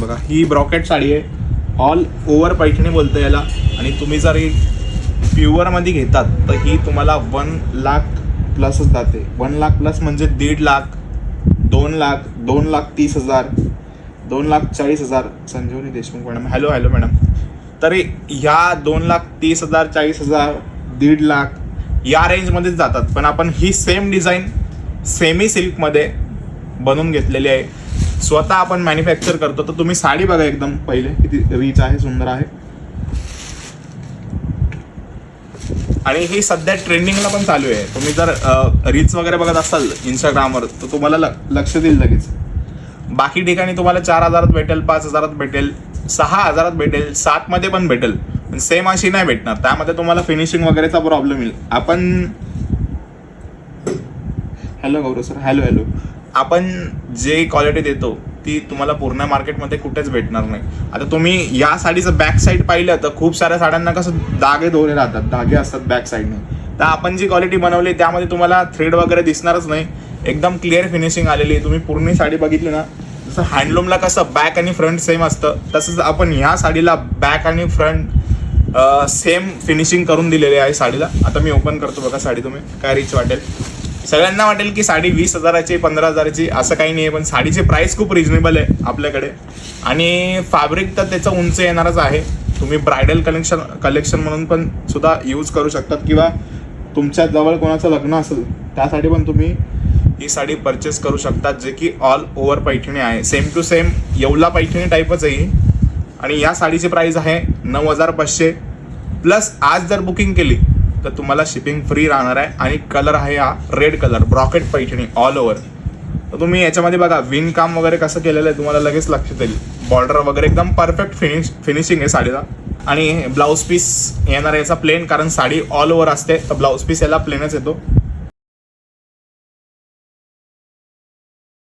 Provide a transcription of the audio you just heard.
बघा, ही ब्रॉकेट साडी आहे, all over Paithani बोलतं याला. आणि तुम्ही जर ही प्युअरमध्ये घेतात तर ही तुम्हाला 1 लाख प्लसच जाते. 1 लाख प्लस म्हणजे 1.5 लाख, 2 लाख, 2,30,000, 2,40,000. संजीवनी देशमुख मॅडम, हॅलो मॅडम. तरी ह्या 2,30,000, 40,000, 1.5 लाख या रेंजमध्येच जातात. पण आपण ही सेम डिझाईन सेमी सिल्कमध्ये बनवून घेतलेली आहे, स्वतः आपण मॅन्युफॅक्चर करतो. तर तुम्ही साडी बघा एकदम पहिले किती रीच आहे, सुंदर आहे. आणि ही सध्या ट्रेंडिंगला पण चालू आहे. तुम्ही जर रील्स वगैरे बघत असाल इंस्टाग्रामवर तर तुम्हाला लक्ष देईल लगेच. बाकी ठिकाणी तुम्हाला 4,000 भेटेल, 5,000 भेटेल, 6,000 भेटेल, 7 मध्ये पण भेटेल. पण सेम अशी नाही भेटणार, त्यामध्ये तुम्हाला फिनिशिंग वगैरेचा प्रॉब्लेम येईल. आपण हॅलो गौरव सर, हॅलो. आपण जे क्वालिटी देतो ती तुम्हाला पूर्ण मार्केटमध्ये कुठेच भेटणार नाही. आता तुम्ही या साडीचं बॅक साईड पाहिलं तर खूप साऱ्या साड्यांना कसं दागे दोरे राहतात, दागे असतात बॅक साईडने. तर आपण जी क्वालिटी बनवली त्यामध्ये तुम्हाला थ्रेड वगैरे दिसणारच नाही, एकदम क्लिअर फिनिशिंग आलेली आहे. तुम्ही पूर्ण साडी बघितली ना, जसं हँडलूमला कसं बॅक आणि फ्रंट सेम असतं, तसंच आपण ह्या साडीला बॅक आणि फ्रंट सेम फिनिशिंग करून दिलेली आहे साडीला. आता मी ओपन करतो बघा साडी, तुम्ही काय रिच वाटेल. सगळ्यांना वाटेल की साडी 20,000ची 15,000ची, असं काही नाही आहे. पण साडीची प्राइस खूप रिजनेबल आहे आपल्याकडे. आणि फॅब्रिक तर त्याचं उंच येणारच आहे. तुम्ही ब्रायडल कलेक्शन म्हणून पण सुद्धा यूज करू शकतात, किंवा तुमच्या जवळ कोणाचं लग्न असेल त्यासाठी पण तुम्ही ही साडी परचेस करू शकतात, जे की ऑल ओव्हर पैठणी आहे. Same to same Yeola Paithani टाईपच आहे. आणि या साडीची प्राइस आहे 9,500 प्लस. आज जर बुकिंग केली तर तुम्हाला शिपिंग फ्री राहणार आहे. आणि कलर आहे हा red colour, brocade Paithani all over. तर तुम्ही याच्यामध्ये बघा विणकाम वगैरे कसं केलेलं आहे तुम्हाला लगेच लक्षात येईल. बॉर्डर वगैरे एकदम परफेक्ट फिनिशिंग आहे साडीला. आणि ब्लाऊज पीस येणार याचा प्लेन, कारण साडी ऑल ओव्हर असते तर ब्लाऊज पीस याला प्लेनच येतो.